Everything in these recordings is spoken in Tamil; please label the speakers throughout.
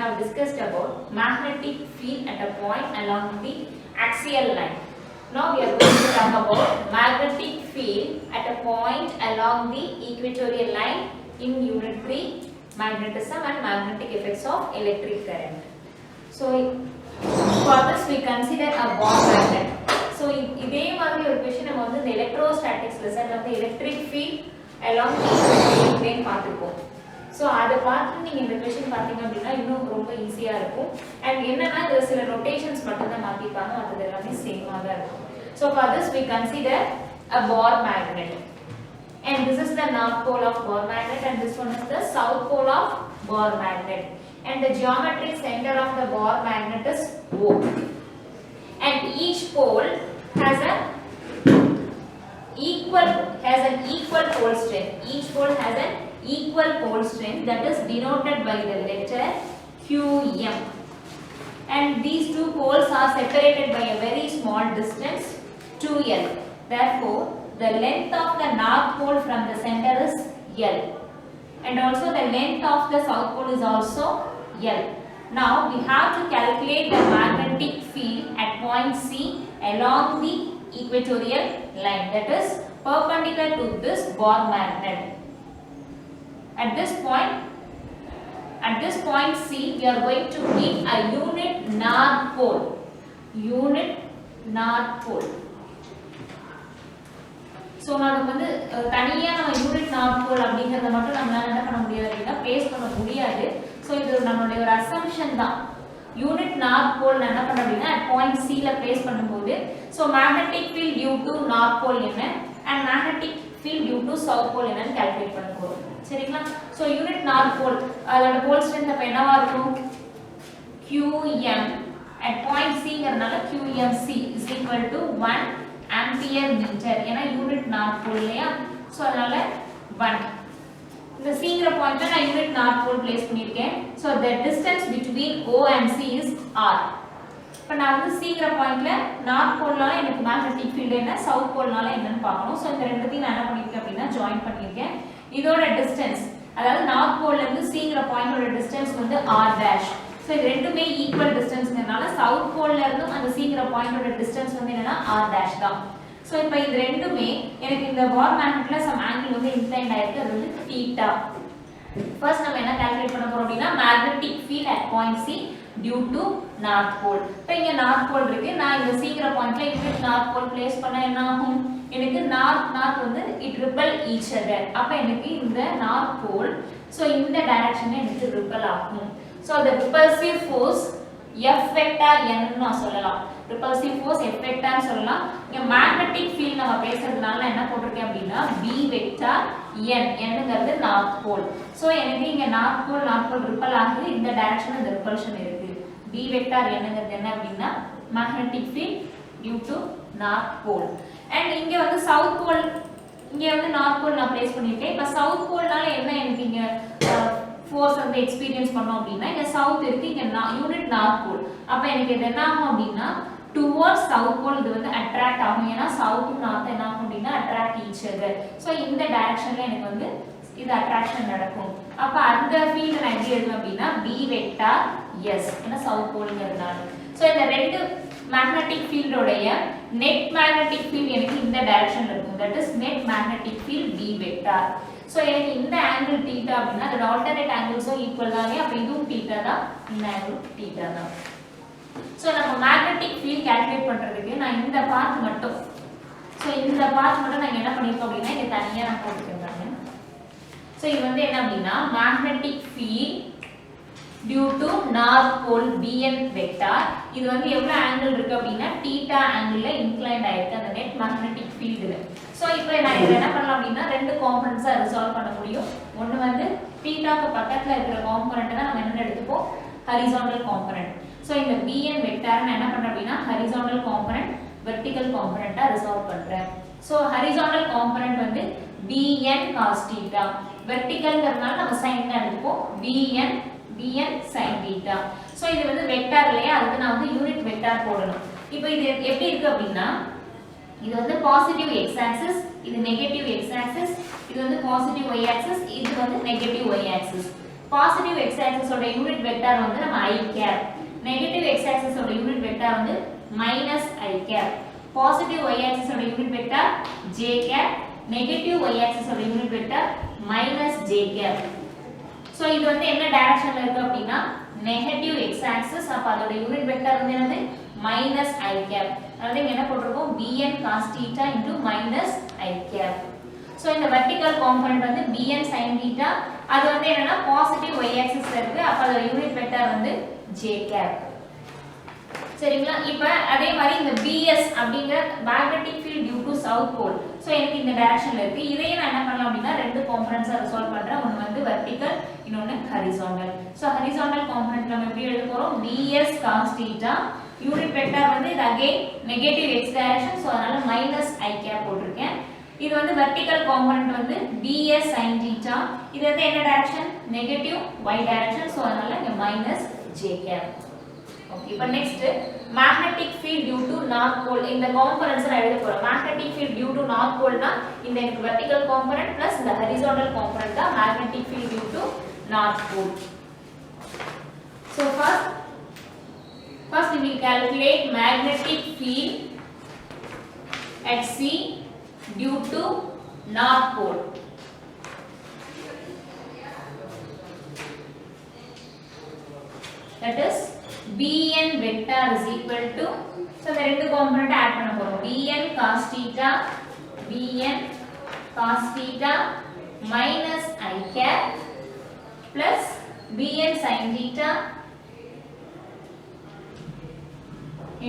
Speaker 1: have discussed about magnetic field at a point along the axial line. Now we are going to talk about magnetic field at a point along the equatorial line in Unit 3, magnetism and magnetic effects of electric current. So for this we consider a ball magnet. So இதே மாதிரி ஒரு क्वेश्चन நம்ம வந்து இந்த எலக்ட்ரோஸ்டாட்டிக்ஸ் லெசன்ல வந்து electric field along the equatorial plane பார்த்திருப்போம். So அதை பார்த்து நீங்க இந்த क्वेश्चन பாத்தீங்க அப்படினா இன்னும் ரொம்ப ஈஸியா இருக்கும். and என்னன்னா இது சில ரொட்டேஷன்ஸ் மட்டும் தான் மாத்திப்பாங்க, மத்தது எல்லாமே சேமா தான் இருக்கும். So for this we consider a ball magnet. And this is the north pole of ball magnet and this one is the south pole of ball magnet. And the geometric center of the ball magnet is O. And each pole has an equal pole strength. Each pole has an equal pole strength that is denoted by the letter Qm. And these two poles are separated by a very small distance 2L. Therefore, the length of the north pole from the center is L. And also the length of the south pole is also L. Now we have to calculate the magnetic field at point C along the equatorial line, that is perpendicular to this ball magnet. At this point C, we are going to meet a unit north pole. Unit north pole. So நாம வந்து தனியா நம்ம யூனிட் நார்த் போல் அப்படிங்கறத மட்டும் நம்மளால என்ன பண்ண முடியாது அப்படினா பேஸ் பண்ண முடியாது. சோ இது நம்மளுடைய ஒரு அசம்ப்ஷன் தான். யூனிட் நார்த் போல் என்ன பண்ண அப்படினா at point C ல பிளேஸ் பண்ணும்போது so magnetic field due to north pole என்ன and magnetic field due to south pole என்னன்னு கால்குலேட் பண்ண போறோம். சரிங்களா? சோ யூனிட் நார்த் போல் அதோட போல் ஸ்ட்ரெngth அப்ப என்னவா இருக்கும்? Qm at point C ங்கறனால QMC is equal to 1 ampere meter. ஏனா யூனிட் நார்த் போல் இல்லையா? சோ அதனால 1. இந்த C ங்கற பாயிண்ட்ல நான் யூனிட் நார்த் போல் பிளேஸ் பண்ணிருக்கேன். So the distance between O and C is R. இப்ப நான் வந்து C ங்கற பாயிண்ட்ல நார்த் போல்னால எனக்கு magnetic field என்ன, சவுத் போல்னால என்னன்னு பார்க்கணும். சோ இந்த ரெண்டுத்தையும் நான் என்ன பண்ணிருக்கேன் அப்படினா ஜாயின் பண்ணிருக்கேன். இதோட டிஸ்டன்ஸ் அதாவது நார்த் போல்ல இருந்து C ங்கற பாயிண்டோட டிஸ்டன்ஸ் வந்து R dash. சோ இது ரெண்டுமே ஈக்குவல் டிஸ்டன்ஸ்ங்கறனால சவுத் போல்ல இருந்து அந்த C ங்கற பாயிண்டோட டிஸ்டன்ஸ் வந்து என்னன்னா R dash தான். சோ இப்போ இது ரெண்டுமே எனக்கு இந்த பால் மேக்னெட்ல சம் ஆங்கிள் வந்து இன்க்ளைன்ட் ஆயிருக்கு, அது வந்து θ. ஃபர்ஸ்ட் நம்ம என்ன கால்குலேட் பண்ண போறோம் அப்படினா magnetic field at point C due to north pole. இப்போ இங்க நார்த் போல் இருக்கு, நான் இந்த C ங்கற பாயிண்ட்ல யூனிட் நார்த் போல் பிளேஸ் பண்ணா என்ன ஆகும்? எனக்கு நார்த் வந்து இட் ரிப்பல் ஈச் அதர். அப்ப எனக்கு இந்த நார்த் போல் சோ இந்த டைரக்ஷன்ல எனக்கு ரிப்பல் ஆகும். So the repulsive force F vector n ன்னு சொல்லலாம். repulsive force F vector ன்னு சொல்லலாம். இங்க magnetic field நம்ம பேசுறதுனால என்ன போட்டுருக்கேன் அப்படினா B vector n ங்கிறது north pole. So எனக்கு இங்க north pole ரிப்பல் ஆகுது, இந்த டைரக்ஷன்ல இந்த ரிப்பல்ஷன் இருக்கு. B vector n ங்கிறது என்ன அப்படினா magnetic field due to north pole. And இங்க வந்து south pole, இங்க வந்து north pole நான் பிளேஸ் பண்ணிருக்கேன். இப்ப south poleனால என்ன எனக்கு இங்க ஃபோர்ஸ் வந்து எக்ஸ்பீரியன்ஸ் பண்ணோம் அப்படினா இங்க சவுத் இருக்கு, இங்க யூனிட் நார்த் போல். அப்ப எனக்கு இது என்ன ஆகும் அப்படினா டுவர்ட்ஸ் சவுத் போல் இது வந்து அட்ராக்ட் ஆகும். ஏனா சவுத் நார்த் என்ன ஆகும் அப்படினா அட்ராக்ட் ஈச் அதர். சோ இந்த டைரக்ஷன்ல எனக்கு வந்து இது அட்ராக்ஷன் நடக்கும். அப்ப அந்த ஃபீல்ட் நான் எப்படி எழுதுவேன் அப்படினா B வெக்டார் S ஏனா சவுத் போல்ங்கிறதுனால. சோ இந்த ரெண்டு மேக்னெட்டிக் ஃபீல்டோடைய நெட் மேக்னெட்டிக் ஃபீல்ட் எனக்கு இந்த டைரக்ஷன்ல இருக்கும். That is net magnetic field B vector. So எனக்கு இந்த ஆங்கிள் θ அப்படினா அதோட ஆல்டர்னேட் ஆங்கிள்ஸும் ஈக்குவல் தானே, அப்ப இதுவும் θ தான், இந்த ஆங்கிள் θ தான். சோ நம்ம மேக்னெட்டிக் ஃபீல்ட் கால்குலேட் பண்றதுக்கு நான் இந்த பார்ட் மட்டும் நான் என்ன பண்ணிருக்கேன் அப்படினா இங்க தனியா நான் போட்டுட்டேன். சோ இது வந்து என்ன அப்படினா magnetic field due to north pole Bn vector. இது வந்து எவ்வளவு ஆங்கிள் இருக்கு அப்படினா θ ஆங்கிள்ல இன்க்ளைன்ட் ஆயிருக்கு அந்த நெட் மேக்னெட்டிக் ஃபீல்ட்ல. சோ இப்போ நான் இத என்ன பண்ணலாம் அப்படினா ரெண்டு காம்போனன்ட்ஸா ரிசால்வ் பண்ண முடியும். ஒன்னு வந்து θக்கு பக்கத்துல இருக்கிற காம்போனன்ட் தான் நம்ம என்ன எடுத்துப்போம், ஹரிசாண்டல் காம்போனன்ட். சோ இந்த Bn வெக்டார் நான் என்ன பண்றேன் அப்படினா ஹரிசாண்டல் காம்போனன்ட் வெர்டிகல் காம்போனன்ட்டா ரிசால்வ் பண்றேன். சோ ஹரிசாண்டல் காம்போனன்ட் வந்து Bn cos θ, வெர்டிகல்ங்கறனால நம்ம sin தான் எடுத்துப்போம், Bn sin θ. சோ இது வந்து வெக்டார் இல்லையா, அதுக்கு நான் வந்து யூனிட் வெக்டார் போடணும். இப்போ இது எப்படி இருக்கு அப்படினா இது வந்து பாசிட்டிவ் x ஆக்சிஸ், இது நெகட்டிவ் x ஆக்சிஸ், இது வந்து பாசிட்டிவ் y ஆக்சிஸ், இது வந்து negative y axis. Positive x axis ஓட யூனிட் வெக்டார் வந்து நம்ம i cap, negative x axis ஓட யூனிட் வெக்டார் வந்து -i cap, positive y axis ஓட unit vector j cap, negative y axis ஓட unit vector -j cap. So இது வந்து என்ன டைரக்ஷன்ல இருக்கு அப்படினா நெகட்டிவ் x axis, அப்ப அதோட யூனிட் வெக்டார் வந்து என்னது -i cap. அதாவது இங்க என்ன போட்டுருக்கோம் bn cos theta - i cap. So இந்த வெர்டிகல் காம்போனன்ட் வந்து bn sin theta, அது வந்து என்னன்னா பாசிட்டிவ் y axis ல இருக்கு, அப்ப அதோட யூனிட் வெக்டார் வந்து j cap. சரிங்களா? இப்போ அதே மாதிரி இந்த bs அப்படிங்கற magnetic field due to south pole, so எனக்கு இந்த டைரக்ஷன்ல இருக்கு. இதையே நான் என்ன பண்ணலாம் அப்படினா ரெண்டு காம்போனன்ட்ஸா ரிசால்வ் பண்றேன். ஒன்னு வந்து வெர்டிகல், இன்னொன்னு ஹரிசாண்டல். சோ ஹரிசாண்டல் காம்போனன்ட் நம்ம எப்படி எழுத போறோம்? bs cos theta, unit vector வந்து இது again negative x direction, so அதனால -i cap போட்டுருக்கேன். இது வந்து வெர்டிகல் காம்போனன்ட் வந்து bs sin theta, இது வந்து என்ன direction? Negative y direction, so அதனால இங்க -j cap. ஓகே, இப்போ next magnetic field due to north pole. இந்த காம்போனன்ட்ஸ் நான் எழுத போறேன். magnetic field due to north pole னா இந்த வெர்டிகல் காம்போனன்ட் பிளஸ் இந்த ஹரிசாண்டல் காம்போனன்ட் தான் magnetic field due to north pole. So first we will calculate magnetic field at C due to north pole. That is bn vector is equal to, so the ரெண்டு காம்போனன்ட் ஆட் பண்ண போறோம். bn cos theta minus i cap plus bn sin theta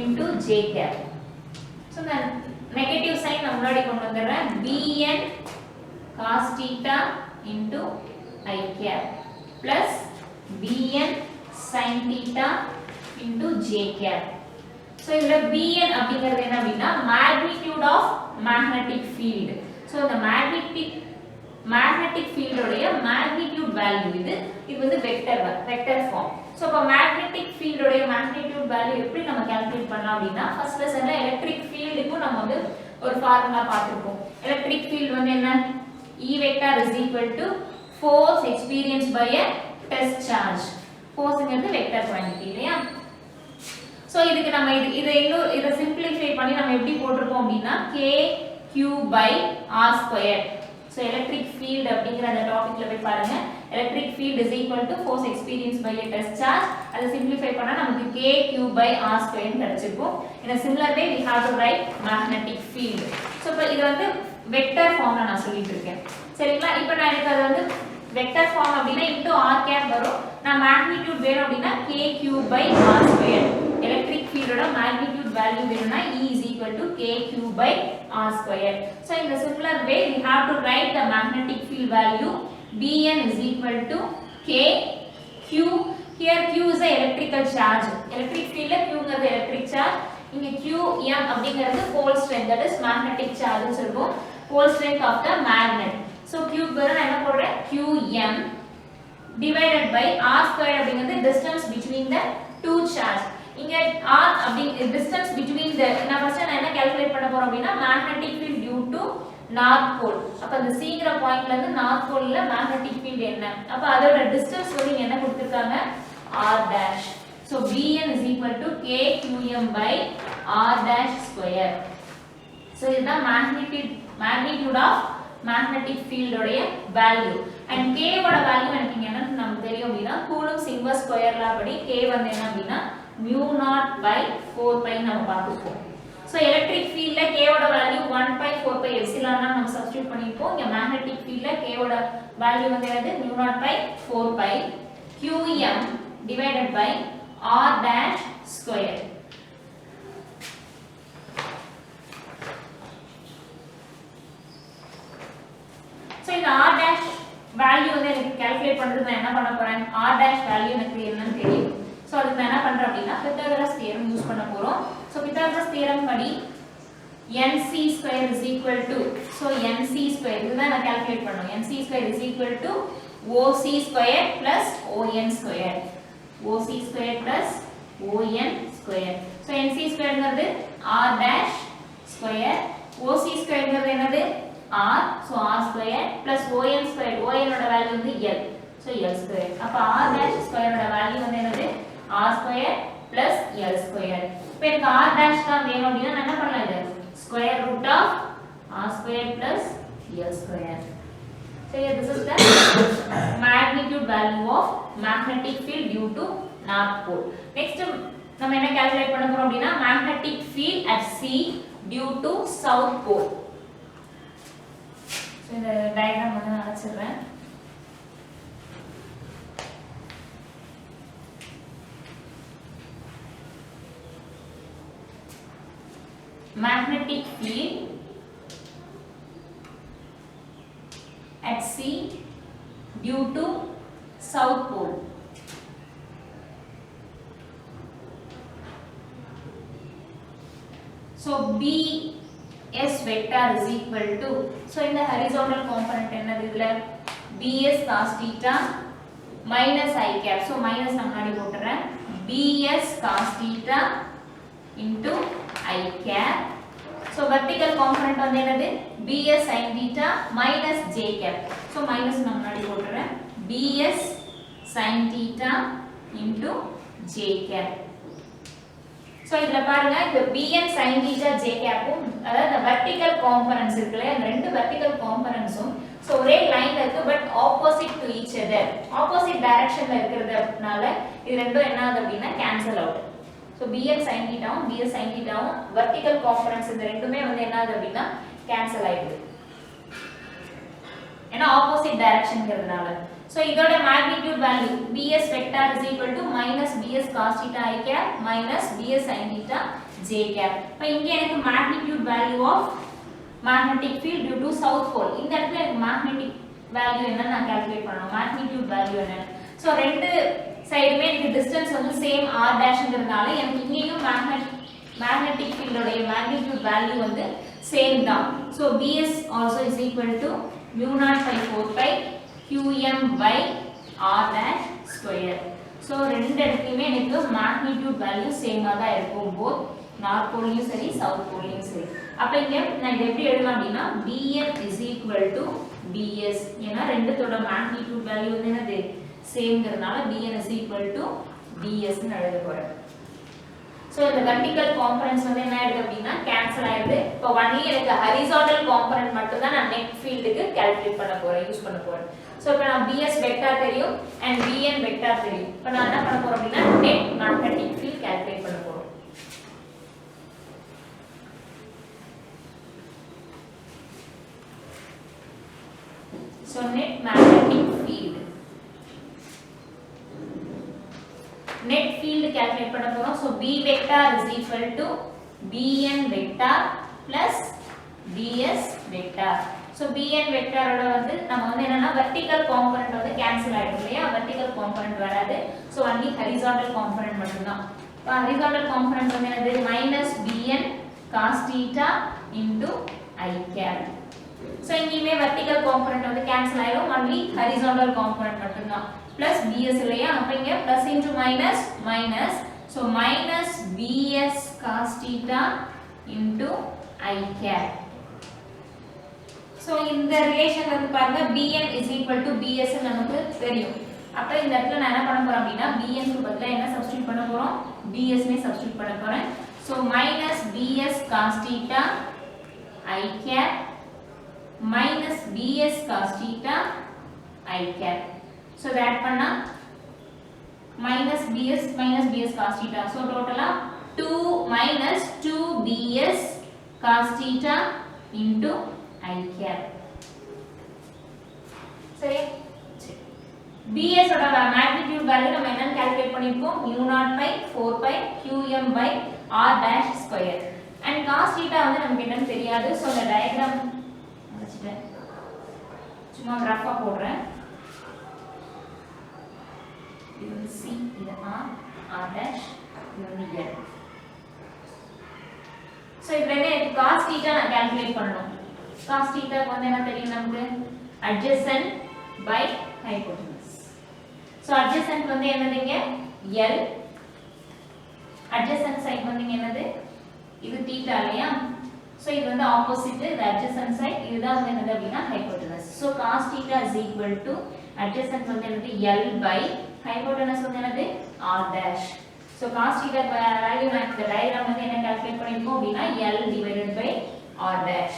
Speaker 1: into j cap. So the negative sign நான் முன்னாடி கொண்டு வந்துறேன். bn cos theta into i cap plus bn sin theta into j cap. So இதுல bn அப்படிங்கிறது என்ன அப்படினா magnitude of magnetic field. So the magnetic field உடைய magnitude value இது வந்து வெக்டர் ஃபார்ம். So அப்ப magnetic field உடைய magnitude value எப்படி நம்ம கால்குலேட் பண்ணலாம் அப்படினா ஃபர்ஸ்ட் லெசன்ல எலக்ட்ரிக் ஃபீல்டுக்கு நம்ம வந்து ஒரு ஃபார்முலா பார்த்திருப்போம். எலக்ட்ரிக் ஃபீல்ட் வந்து என்ன? E vector is equal to force experienced by a test charge. forceங்கிறது வெக்டர் குவாண்டிட்டி இல்லையா? சோ இதுக்கு நம்ம இத சிம்பிளிஃபை பண்ணி நம்ம எப்படி போட்டுருப்போம் அப்படினா kq/r². சோ எலக்ட்ரிக் ஃபீல்ட் அப்படிங்கற அந்த டாபிக்ல போய் பாருங்க. Electric field is equal to force experienced by a test charge. அத சிம்பிளிஃபை பண்ணா நமக்கு kq/r² ன்னு கிடைச்சிருக்கும். in a similar way we have to write magnetic field. So இப்போ இது வந்து வெக்டர் ஃபார்ம்ல நான் சொல்லிட்டு இருக்கேன். சரிங்களா? இப்போ நான் எனக்கு அது வந்து வெக்டர் ஃபார்ம் அப்படினா into r cap வரும். நான் மேக்னிட்யூட் வேணும் அப்படினா kq/r². எலக்ட்ரிக் ஃபீல்டோட மேக்னிட்யூட் வேல்யூ வேணும்னா E is equal to kq/r². So in the similar way we have to write the magnetic field value. Bn is equal to kq. Here q is the electrical charge. Electric field ல q ங்கிறது electric charge. இங்க qm அப்படிங்கிறது pole strength, that is magnetic charge ன்னு சொல்றோம். pole strength of the magnet. So q க்கு நான் என்ன போடுறேன்? qm divided by r² அப்படிங்கிறது distance between the two charge. இங்க r அப்படிங்க distance between the, நான் ஃபர்ஸ்ட் நான் என்ன கால்குலேட் பண்ண போறோம் அப்படினா magnetic field due to north pole. அப்ப அந்த cங்கிற பாயிண்ட்ல இருந்து north pole ல magnetic field என்ன? அப்ப அதோட distance வந்து இங்க என்ன கொடுத்திருக்காங்க? r'. So bn is equal to kqm/r'². So இதுதான் magnitude of magnetic field உடைய value. And k ஓட வேல்யூ எனக்கு இங்க என்ன நமக்கு தெரியும் அப்படினா கூலம்ஸ் இன்வெர்ஸ் ஸ்கொயர் லா படி k வந்து என்ன அப்படினா μ0/4π நம்ம பார்த்துப்போம். So electric field ல k ஓட வேல்யூ 1/4π எப்சிலான் நம்ம சப்ஸ்டிட்யூட் பண்ணிப்போம். இங்க magnetic field ல k ஓட வேல்யூ வந்து என்னது? μ0/4π qm divided by r'². So இந்த r' வேல்யூ வந்து எனக்கு கால்குலேட் பண்றது நான் என்ன பண்ண போறேன்? r' வேல்யூ எனக்கு என்னன்னு தெரியும். சோ அதுக்கு நான் என்ன பண்றேன் அப்படினா பித்தகரஸ் தியரம் யூஸ் பண்ண போறோம். சோ பித்தகரஸ் தியரம் படி nc² is equal to, so nc² இதுதான் நான் கால்குலேட் பண்ணனும். nc² is equal to oc² plus on². oc² plus on². so nc² ங்கிறது r'², oc² ங்கிறது என்னது? r, so r² plus on². on ஓட வேல்யூ வந்து l. so so L square. அப்ப R dash square ஓட வேல்யூ வந்து என்னது R square plus L square. இப்போ எனக்கு R dash தான் வேணும் அப்படினா நான் என்ன பண்ணலாம் இது square root of R square plus L square. So here this is the magnitude value of magnetic field due to north pole. Next நம்ம என்ன கால்குலேட் பண்ண போறோம் அப்படினா magnetic field at C due to south pole. So இந்த டயகிராம் வந்து நான் வச்சிடுறேன். Magnetic field at C due to south pole. So BS vector is equal to, so in the horizontal component என்னது இதுல BS cos theta minus I cap, so minus நான் முன்னாடி போட்டுறேன், BS cos theta into I cap. So vertical component வந்து என்னது BS sin theta minus J cap, so minus நான் முன்னாடி போட்டுறேன், BS sin theta into J cap. So இதுல பாருங்க இந்த BN sin theta J capம் அதாவது the vertical components இருக்குல அந்த ரெண்டு vertical componentsம் so ஒரே லைன்ல இருக்கு but opposite to each other, opposite directionல இருக்குறதுனால இது ரெண்டும் என்ன ஆகுது அப்படினா cancel out. So BN sin theta வும் BS sin theta வும் vertical components இந்த ரெண்டுமே வந்து என்ன ஆகுது அப்படினா cancel ஆயிடுது ஏன்னா opposite directionங்கிறதுனால. So இதோட magnitude value BS vector is equal to minus BS cos theta I cap minus BS sin theta J cap. இப்போ இங்க எனக்கு magnitude value of magnetic field due to south pole, இந்த இடத்துல எனக்கு magnetic value என்ன நான் கால்குலேட் பண்ணனும், magnitude value என்ன. So ரெண்டு சைடுமே எனக்கு distance வந்து same r dashங்கிறதுனால எனக்கு இங்கேயும் magnetic field உடைய magnitude value வந்து same தான். So BS also is equal to mu naught by 4 pi qm by r dash square. So ரெண்டு இடத்துலயுமே எனக்கு magnitude value சேமா தான் இருக்கும், both north poleலயும் சரி south poleலயும் சரி. அப்ப இங்க நான் இத எப்படி எழுதலாம் அப்படினா BN is equal to BS, ஏனா ரெண்டுத்தோட magnitude value வந்து என்னது சேம்ங்கிறதுனால BN is equal to BS ன்னு எழுத போறேன். So இந்த vertical components வந்து என்ன ஆயிடுது அப்படினா கேன்சல் ஆயிடுது. இப்போ only எனக்கு horizontal component மட்டும் தான் நான் net field க்கு கால்குலேட் பண்ண போறேன், யூஸ் பண்ண போறேன். So இப்போ நான் BS vector தெரியும் and BN vector தெரியும். இப்போ நான் என்ன பண்ண போறேன் அப்படினா net magnetic field கால்குலேட் பண்ண போறேன். So net magnetic field, net field calculate பண்ண போறோம். So B vector is equal to BN vector plus BS vector. So BN vector ஓட வந்து நம்ம வந்து என்னன்னா vertical component வந்து cancel ஆயிடும் இல்லையா, vertical component வராது. So only horizontal component மட்டும் தான். இப்போ horizontal component வந்து என்னது minus BN cos theta into I cap. So இங்கேயுமே vertical component வந்து cancel ஆயிடும், only horizontal component மட்டும் தான். Plus BS இல்லையா, அப்ப இங்க plus into minus minus, so minus BS cos theta into I cap. So இந்த ரிலேஷன் வந்து பாருங்க BN is equal to BS நமக்கு தெரியும். அப்ப இந்த இடத்துல நான் என்ன பண்ண போறேன் அப்படினா BN க்கு பதிலா என்ன சப்ஸ்டிட்யூட் பண்ண போறோம், BS னே சப்ஸ்டிட்யூட் பண்ண போறேன். So minus BS cos theta I cap minus BS cos theta I cap. So that பண்ணா minus BS cos theta. So totally 2 minus 2BS cos theta into I cap. சரி, BS ஓட magnitude value நம்ம என்ன கால்குலேட் பண்ணிருக்கோம், mu naught by 4 pi qm by r dash square. And cos theta வந்து நமக்கு என்னன்னு தெரியாது. So இந்த டயகிராம் வச்சிட்டேன், சும்மா கிராஃபா போடுறேன். இது வந்து C, இது R dash, இது வந்து L. So இதுல எனக்கு cos theta நான் கால்குலேட் பண்ணனும். Cos theta வந்து என்ன தெரியும் நமக்கு, adjacent by hypotenuse. So adjacent வந்து என்னதுங்க L, adjacent side வந்து என்னது, இது theta இல்லையா. So இது வந்து opposite, இது adjacent side, இதுதான் வந்து என்னது அப்படினா hypotenuse. So cos theta is equal to adjacent வந்து என்னது L by hypotenuse வந்து என்னது R dash. So cos theta value நான் இந்த டயகிராம் வந்து என்ன கால்குலேட் பண்ணிருக்கோம் அப்படினா L divided by R dash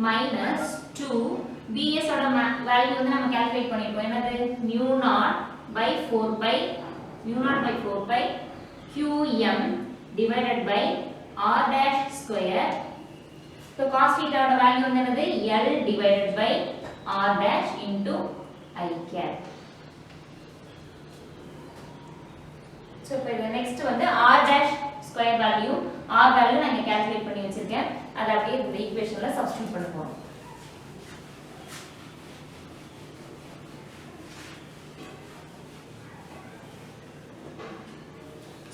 Speaker 1: minus 2 bs ஓட வேல்யூ வந்து நம்ம கால்குலேட் பண்ணிருக்கோம் என்னது mu naught by 4 pi mu naught by 4 pi qm divided by r dash square. So cos theta ஓட வேல்யூ வந்து என்னது L divided by r dash into I cap. So இப்போ இந்த நெக்ஸ்ட் வந்து r dash square value r value நான் இங்க கால்குலேட் பண்ணி வச்சிருக்கேன். அத அப்படியே இந்த ஈக்குவேஷன்ல சப்ஸ்டிட்யூட் பண்ண போறோம்.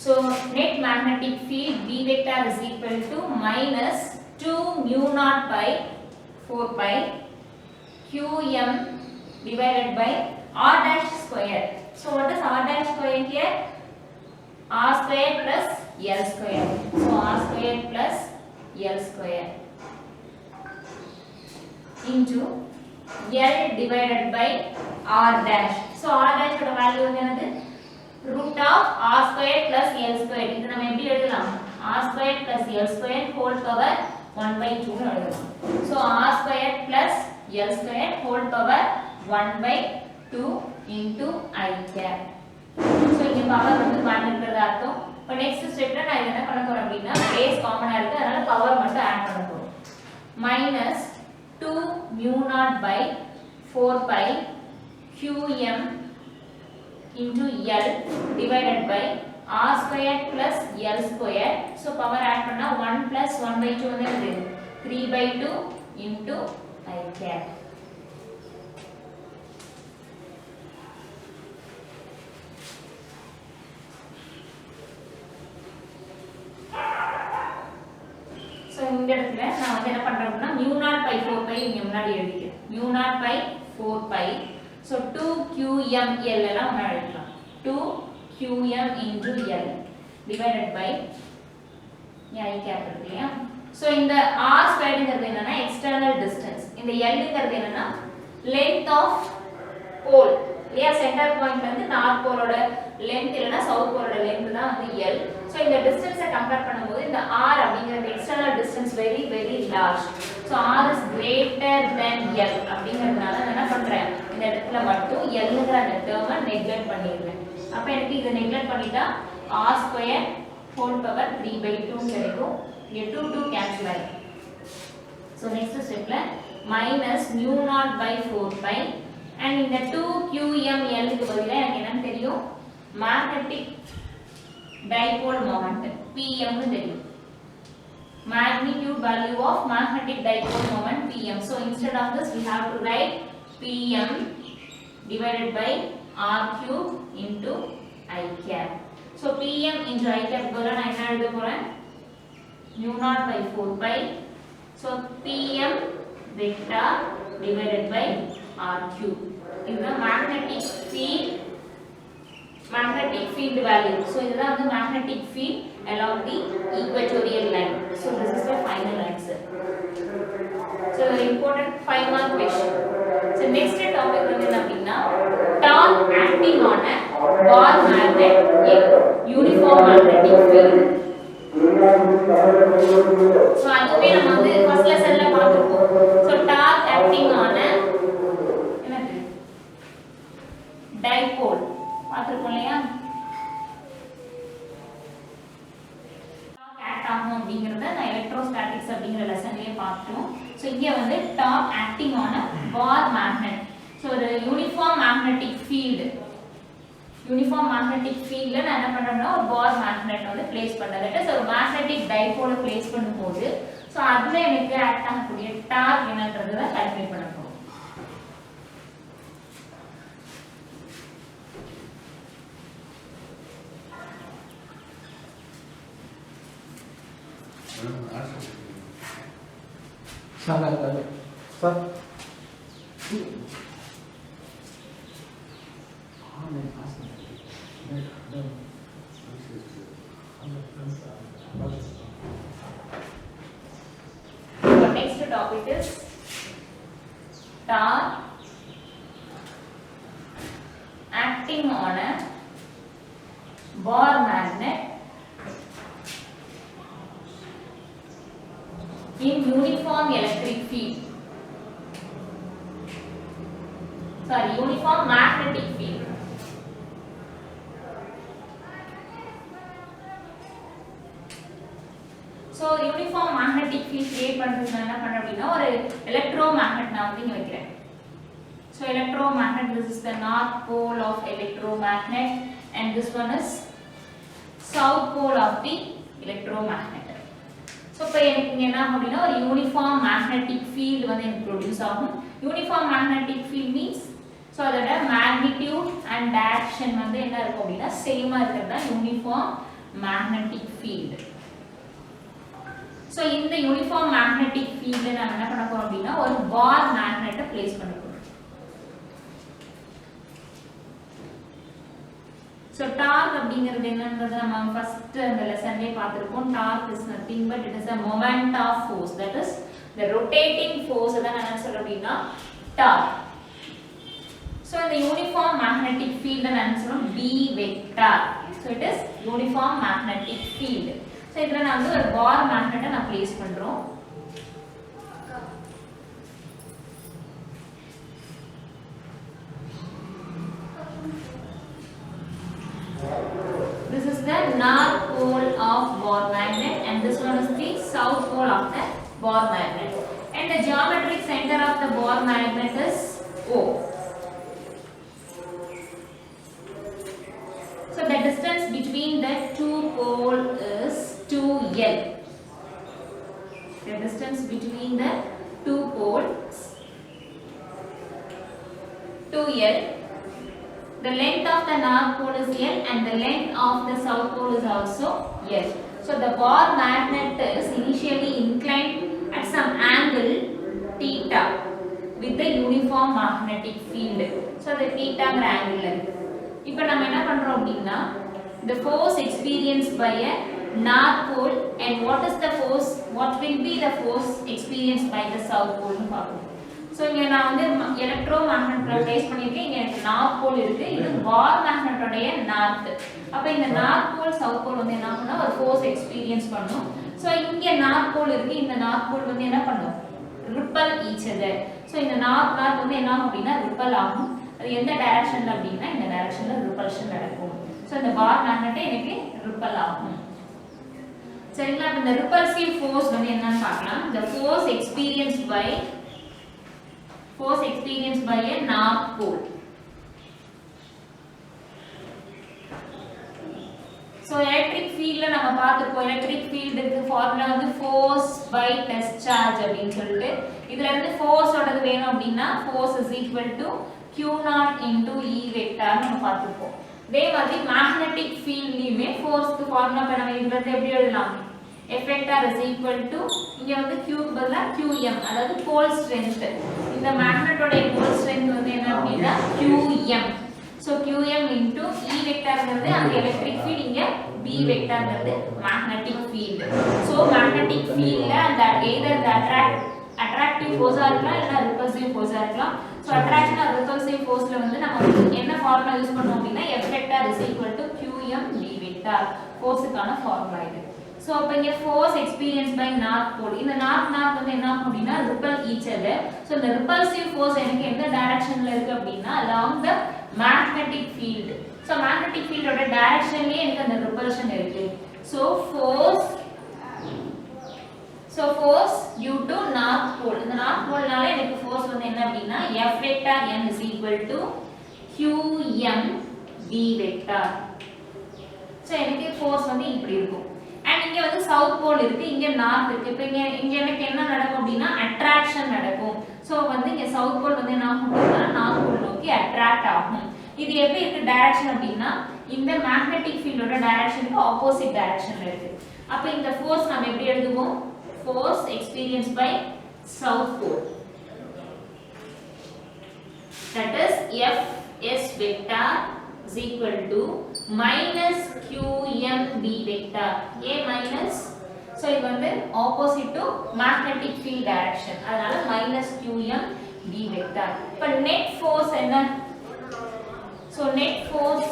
Speaker 1: So net magnetic field B vector is equal to minus 2 mu naught by 4 pi qm divided by r dash square. So what is r dash square here? R square plus L square. So r square plus L square into L divided by r dash. So r dash ஓட வேல்யூ வந்து என்னது root of r square plus L square. இது நம்ம எப்படி எழுதலாம் r square plus L square whole power 1 by 2 னு எழுதலாம். So r square plus L square whole power 1 by 2 into I cap. So இங்க பவர் வந்து மாத்திக்கிறது அர்த்தம். இப்போ நெக்ஸ்ட் ஸ்டெப்ல நான் என்ன பண்ண போறேன் அப்படினா பேஸ் காமனா இருக்கு அதனால பவர் மட்டும் ஆட் பண்ண போறோம். minus 2 mu naught by 4 pi qm into L divided by r square plus L square. So power add பண்ணா 1 plus 1 by 2 வந்து 3 by 2 into I cap. So இந்த இடத்துல நான் வந்து என்ன பண்றேன்னா mu naught by 4 pi இங்க முன்னாடி எழுதிக்கிறேன். mu naught by 4 pi. So 2qm L எல்லாம் முன்னாடி எழுதலாம். 2qm into L divided by I cap இருக்குலையா. So இந்த r squared ங்கிறது என்னன்னா external distance. இந்த L ங்கிறது என்னன்னா length of pole. இல்லையா சென்டர் பாயிண்ட்ல இருந்து நார்த் போலோட லெந்த் இல்லனா சவுத் போலோட லெந்த் தான் வந்து L. So இந்த டிஸ்டன்ஸை கம்பேர் பண்ணும்போது இந்த r அப்படிங்கறது external distance very very large. So r is greater than L அப்படிங்கறதுனால நான் என்ன பண்றேன் இந்த இடத்துல மட்டும் L ங்கற அந்த டேர்மை நெக்லெக்ட் பண்ணிடுறேன். அப்ப எனக்கு இத நெக்லெக்ட் பண்ணிட்டா r square whole power 3 by 2 கிடைக்கும். இங்க 2 2 கேன்சல் ஆயிடும். So next stepல minus mu naught by 4 pi and இந்த 2qm L க்கு பதிலா எனக்கு என்ன தெரியும் magnetic dipole moment pm னு தெரியும். Magnitude value of magnetic dipole moment pm. So instead of this we have to write pm divided by r cube into I cap. So pm into I cap போல நான் என்ன எழுத போறேன் mu naught by 4 pi. So pm vector divided by r cube. இதுதான் magnetic field value. So இதுதான் வந்து magnetic field along the equatorial line. So this is the final answer. So the important 5 mark question. So next topic வந்து என்ன அப்படினா torque acting on a ball magnet in uniform magnetic field. So அதுவே நம்ம வந்து first lessonல பார்த்திருக்கோம். So torque acting on a என்னது dipole பார்த்திருக்கோம் இல்லையா. torque act ஆகும் அப்படிங்கறத நான் எலக்ட்ரோஸ்டாட்டிக்ஸ் அப்படிங்கற லெசன்லயே பார்த்தோம். So இங்க வந்து torque acting on a ball magnet. So ஒரு uniform magnetic field ல நான் என்ன பண்றேன்னா ஒரு ball magnet வந்து place பண்றேன். that is ஒரு magnetic dipole place பண்ணும்போது so அதுல எனக்கு ஆக்ட் ஆகக்கூடிய டார்க் என்னன்றதை கால்குலேட் பண்ண போறோம். Next topic is torque acting on a bar magnet in uniform electric field. Sorry, uniform magnetic field. So uniform magnetic field create பண்றதுக்கு என்ன பண்ண அப்படினா ஒரு electromagnet நான் வந்து இங்க வைக்கிறேன். So electromagnet, this is the north pole of electromagnet and this one is south pole of the electromagnet. So இப்போ எனக்கு இங்க என்ன அப்படினா ஒரு uniform magnetic field வந்து எனக்கு ப்ரொடியூஸ் ஆகும். Uniform magnetic field means so அதோட magnitude and direction வந்து என்ன இருக்கும் அப்படினா சேமா இருக்கிறது தான் uniform magnetic field. So இந்த uniform magnetic field ல நாம என்ன பண்ண போறோம் அப்படினா ஒரு bar magnet place பண்ண போறோம். So torque அப்படிங்கிறது என்னன்றது நம்ம first அந்த லெசன்லயே பார்த்திருப்போம். Torque is nothing but it is a moment of force, that is the rotating force தான் என்ன சொல்றோம் அப்படினா torque. So the uniform magnetic field என்ன சொல்றோம் B vector. So it is uniform magnetic field. So இதுல நான் வந்து ஒரு bar magnet நான் place பண்றோம். This is the north pole of bar magnet and this one is the south pole of the bar magnet. And the geometric center of the bar magnet is O. So the distance between the two poles is 2L. The distance between the two poles 2L. The length of the north pole is L and the length of the south pole is also L. So the bar magnet is initially inclined at some angle theta with the uniform magnetic field. So the theta angle. இப்போ நம்ம என்ன பண்றோம் அப்படினா the force experienced by a north pole and what will be the force experienced by the south pole னு பார்ப்போம். So இங்க நான் வந்து எலக்ட்ரோமேக்னெட்ல ப்ளேஸ் பண்ணிருக்கேன். இங்க எனக்கு நார்த் போல் இருக்கு. இது பார் மேக்னெட்டோட நார்த். அப்ப இந்த நார்த் போல் சவுத் போல் வந்து என்ன பண்ணும் ஒரு ஃபோர்ஸ் எக்ஸ்பீரியன்ஸ் பண்ணும். சோ இங்க நார்த் போல் இருக்கு. இந்த நார்த் போல் வந்து என்ன பண்ணும் ரிப்பல் ஈச் அதர். சோ இந்த நார்த் வந்து என்ன ஆகும் அப்படினா ரிப்பல் ஆகும். அது எந்த டைரக்ஷன்ல அப்படினா இந்த டைரக்ஷன்ல ரிப்பல்ஷன் நடக்கும். சோ இந்த பார் மேக்னெட் எனக்கு ரிப்பல் ஆகும். சரிங்களா? இந்த ரிப்பல்சிவ் ஃபோர்ஸ் வந்து என்னன்னு பார்க்கலாம். the force experienced by a north pole. So electric field ல நம்ம பார்த்திருப்போம். electric field க்கு ஃபார்முலா வந்து force by test charge அப்படினு சொல்லிட்டு இதுல இருந்து force ஓடது வேணும் அப்படினா force is equal to q0 into E vector நம்ம பார்த்திருப்போம். இதே மாதிரி magnetic field லியுமே force க்கு ஃபார்முலா நம்ம இதுல இருந்து எப்படி எழுதலாம்? F vector is equal to இங்க வந்து q க்கு பதிலா qm அதாவது pole strength. இந்த magnet ஓட pole strength வந்து என்ன அப்படினா qm. So qm into E vectorங்கிறது அந்த electric field, இங்க B vectorங்கிறது magnetic field. So magnetic field ல அந்த either the attractive force ஆ இருக்கலாம் இல்ல repulsive force ஆ இருக்கலாம். So attraction or repulsive force ல வந்து நம்ம என்ன ஃபார்முலா யூஸ் பண்ணுவோம் அப்படினா F vector is equal to qm B vector. force க்கான ஃபார்முலா இது. So அப்ப இங்க force experienced by north pole. இந்த north வந்து என்ன ஆகும் அப்படினா repel each other. So the repulsive force எனக்கு எந்த டைரக்ஷன்ல இருக்கு அப்படினா along the magnetic field. So magnetic field ஓட டைரக்ஷன்லயே எனக்கு அந்த repulsion இருக்கு. So force due to north pole. இந்த north poleனால எனக்கு force வந்து என்ன அப்படினா F vector n is equal to qm B vector. So எனக்கு force வந்து இப்படி இருக்கும். And இங்க வந்து சவுத் போல் இருக்கு, இங்க நார்த் இருக்கு. இப்போ இங்க எனக்கு என்ன நடக்கும் அப்படினா அட்ராக்ஷன் நடக்கும். சோ வந்து இங்க சவுத் போல் வந்து என்ன ஆகும் அப்படினா நார்த் போல் நோக்கி அட்ராக்ட் ஆகும். இது எப்படி இருக்கு டைரக்ஷன் அப்படினா இந்த மேக்னெட்டிக் ஃபீல்டோட டைரக்ஷனுக்கு ஆப்போசிட் டைரக்ஷன்ல இருக்கு. அப்ப இந்த ஃபோர்ஸ் நாம எப்படி எழுதுவோம்? Force experienced by south pole, that is F s vector is equal to minus qm B vector. A minus, so இது வந்து opposite to magnetic field direction. அதனால minus qm B vector. இப்ப net force என்ன? So net force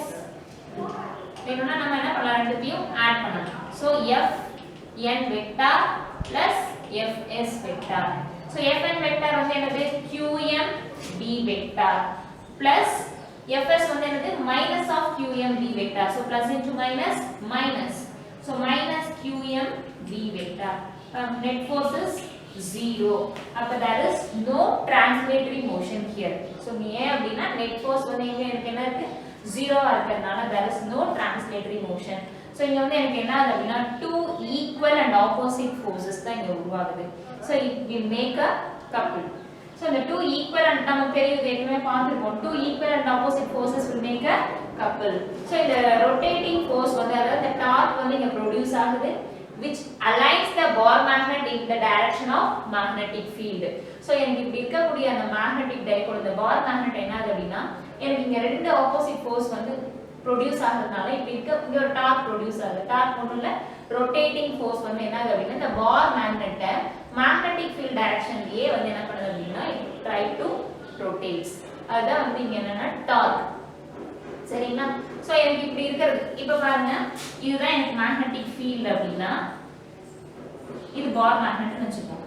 Speaker 1: வேணும்னா நம்ம என்ன பண்ணலாம், ரெண்டுத்தையும் ஆட் பண்ணலாம். So F n vector plus Fs vector. So Fn vector வந்து என்னது, Qm B vector plus Fs வந்து என்னது, minus of Qm B vector. So plus into minus minus. So minus Qm B vector. Net force is 0. அப்ப there is no translatory motion here. So ஏன் அப்படினா net force வந்து இங்க எனக்கு என்ன இருக்கு, 0 ஆ இருக்கறனால there is no translatory motion. So இங்க வந்து எனக்கு என்ன ஆகுது அப்படினா two equal and opposite forces தான் இங்க உருவாகுது. So it will make a couple. So the two equal and நமக்கு தெரியுது, ஏற்கனவே பார்த்திருக்கோம், two equal and opposite forces will make a couple. So இந்த rotating force வந்து அதாவது the torque வந்து இங்க produce ஆகுது, which aligns the bar magnet in the direction of magnetic field. So எனக்கு இப்படி இருக்கக்கூடிய அந்த magnetic dipole, இந்த bar magnet என்ன ஆகுது அப்படினா எனக்கு இங்க ரெண்டு opposite force வந்து produce ஆகிறதுனால இப்படி இருக்க இங்க ஒரு torque produce ஆகுது. torque ஒண்ணும் இல்ல, rotating force வந்து என்ன ஆகுது அப்படினா இந்த bar magnet magnetic field directionலயே வந்து என்ன பண்ணுது அப்படினா it try to rotates. அதான் வந்து இங்க என்னன்னா torque. சரிங்களா? சோ எனக்கு இப்படி இருக்குது. இப்போ பாருங்க, இதுதான் எனக்கு magnetic field அப்படினா இது பார் மேக்னெட்னு வெச்சுக்கோங்க.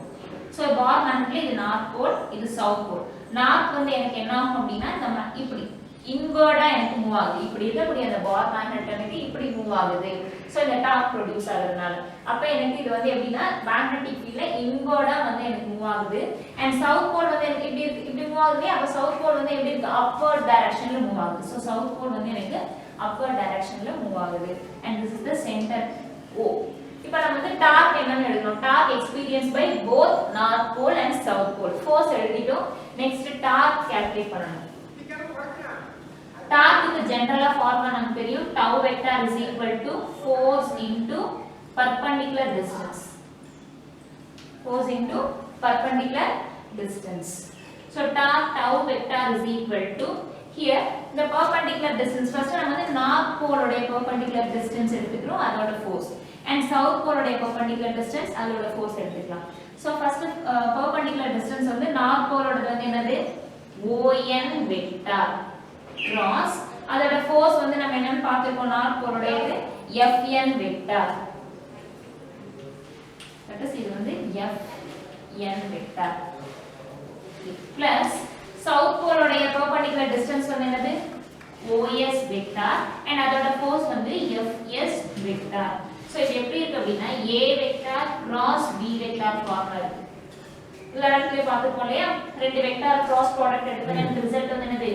Speaker 1: சோ பார் மேக்னெட்ல இது நார்த் போல், இது சவுத் போல். நார்த் வந்து எனக்கு என்ன ஆகும் அப்படினா நம்ம இப்படி இன்வர்டா எனக்கு மூவ் ஆகுது. இப்படி இருக்கக்கூடிய அந்த பார் மேக்னெட் எனக்கு இப்படி மூவ் ஆகுது. சோ இந்த டார்க் ப்ரொடியூஸ் ஆகுறதுனால அப்ப எனக்கு இது வந்து எப்படினா மேக்னெட்டிக் ஃபீல்ட்ல இன்வர்டா வந்து எனக்கு மூவ் ஆகுது. அண்ட் சவுத் போல் வந்து எனக்கு இப்படி மூவ் ஆகுது. அப்ப சவுத் போல் வந்து எப்படி இருக்கு, அப்வர்ட் டைரக்ஷன்ல மூவ் ஆகுது. சோ சவுத் போல் வந்து எனக்கு அப்வர்ட் டைரக்ஷன்ல மூவ் ஆகுது. And this is the centre O. இப்போ நம்ம வந்து டார்க் என்னன்னு எழுதணும், torque experience by both north pole and south pole. Force எழுதிட்டோம். நெக்ஸ்ட் டார்க் கால்குலேட் பண்ணனும். Torque is general formula நமக்கு தெரியும், tau vector is equal to force into perpendicular distance. Force into perpendicular distance. So torque tau vector is equal to here the perpendicular distance. First நம்ம வந்து north pole உடைய perpendicular distance எடுத்துக்கிறோம், அதோட force. And south pole உடைய perpendicular distance, அதோட force எடுத்துக்கலாம். So first perpendicular distance வந்து north pole ஓடது வந்து என்னது, ON vector cross, அதோட force வந்து நம்ம என்னன்னு பார்த்திருக்கோம், north போலுடையது Fn vector. that is இது வந்து Fn vector plus south போலுடைய perpendicular distance வந்து என்னது, OS vector and அதோட force வந்து Fs vector. so இது எப்படி இருக்கு அப்படினா A vector cross B vector formula இருக்கு. எல்லாத்தையும் பார்த்துப்போம் இல்லையா, ரெண்டு வெக்டார் கிராஸ் ப்ராடக்ட் எடுத்தா எனக்கு ரிசல்ட் வந்து என்னது,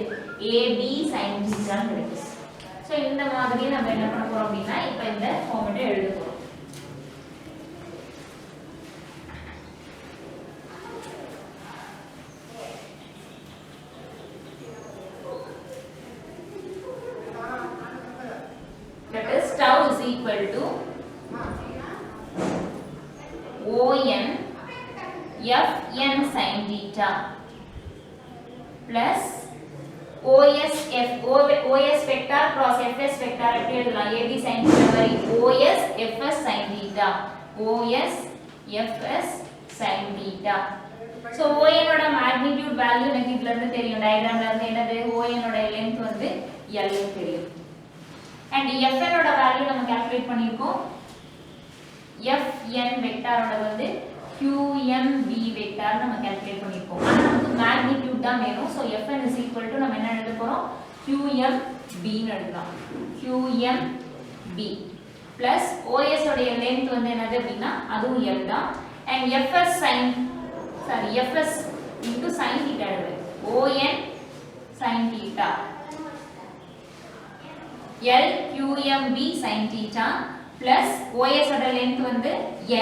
Speaker 1: AB sin θ ன்னு கிடைக்குது. சோ இந்த மாதிரி நம்ம என்ன பண்ண போறோம் அப்படினா இப்போ இந்த ஃபார்மேட்டை எழுத போறோம். that is tau is equal to ON Fn sin theta plus OS vector cross Fs vector எப்படி எழுதலாம், AB sin theta வரி OS Fs sin theta, OS Fs sin theta. so ON ஓட magnitude value எனக்கு இதுல இருந்து தெரியும், டயகிராம்ல இருந்து என்னது, ON ஓட length வந்து L ன்னு தெரியும். and Fn ஓட வேல்யூ நம்ம கால்குலேட் பண்ணிருக்கோம். Fn vector ஓட வந்து QMB vector நம்ம கால்குலேட் பண்ணிருக்கோம். ஆனா நமக்கு மேக்னிட்யூட் தான் வேணும். So Fn is equal to நம்ம என்ன எழுத போறோம், QMB ன்னு எழுதலாம். QMB plus OS உடைய length வந்து என்னது அப்படினா அதுவும் L தான். and Fs into sin theta எழுது. ON sin theta L QMB sin theta plus OS ஓட length வந்து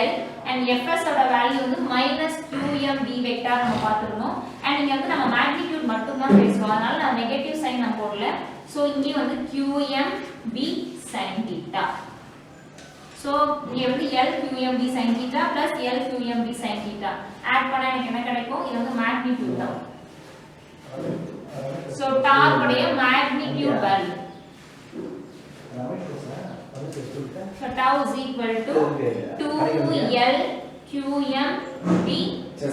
Speaker 1: L and Fs ஓட வேல்யூ வந்து minus QMB vector நம்ம பார்த்திருந்தோம். and இங்க வந்து நம்ம மேக்னிட்யூட் மட்டும் தான் பேசுறோம், அதனால நான் நெகட்டிவ் சைன் நான் போடல. சோ இங்க வந்து QMB sin theta. சோ இங்க வந்து L QMB sin theta plus L QMB sin theta add பண்ணா எனக்கு என்ன கிடைக்கும், இது வந்து மேக்னிட்யூட் தான். சோ டார்க் உடைய magnitude value so tau is equal to 2L QMB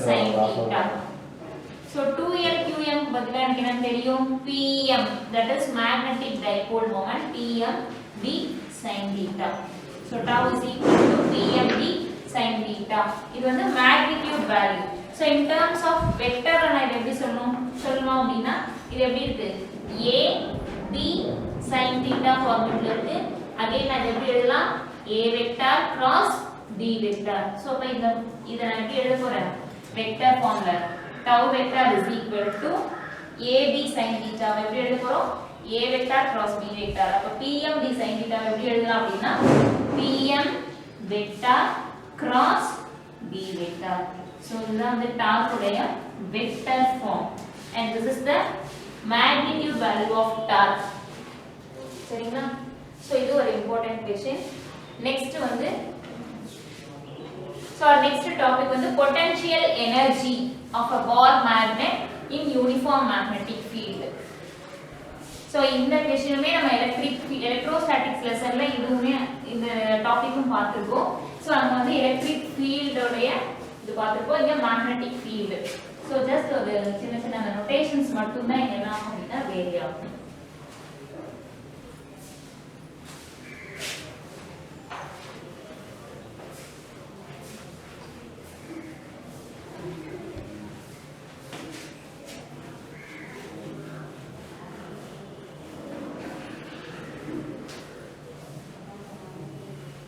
Speaker 1: sin theta. So 2L QM பதிலா எனக்கு என்ன தெரியும் PM, that is magnetic dipole moment, PM d sin theta. So tau is equal to PM d sin theta. இது வந்து magnitude value. So in terms of vector நான் இதை எப்படி சொல்லணும் அப்படின்னா இது எப்படி இருக்கு A b sin theta formula இருக்கு. அகைன் நான் எப்படி எழுதலாம் A vector cross b vector. So அப்ப இத நான் எப்படி எழுத போறேன் vector formula tau vector is equal to AB sin theta எப்படி எழுத போறோம் A vector cross B vector. அப்ப PM d sin theta எப்படி எழுதலாம் அப்படினா PM vector cross B vector. So இதுதான் வந்து torque உடைய vector form and this is the magnitude value of torque. சரிங்களா? So இது ஒரு important question. Next வந்து so our next topic வந்து potential energy of a ball magnet in uniform magnetic field. So இந்த क्वेश्चनமே நம்ம electrostatics லெசன்ல இதுவுமே இந்த டாபிக்கும் பார்த்திருக்கோம். So அங்க வந்து electric field உடைய இது பார்த்திருக்கோம். இங்க magnetic field. So just ஒரு சின்ன notations மட்டும் தான் என்ன ஆகும் அப்படினா வேரி ஆகும்.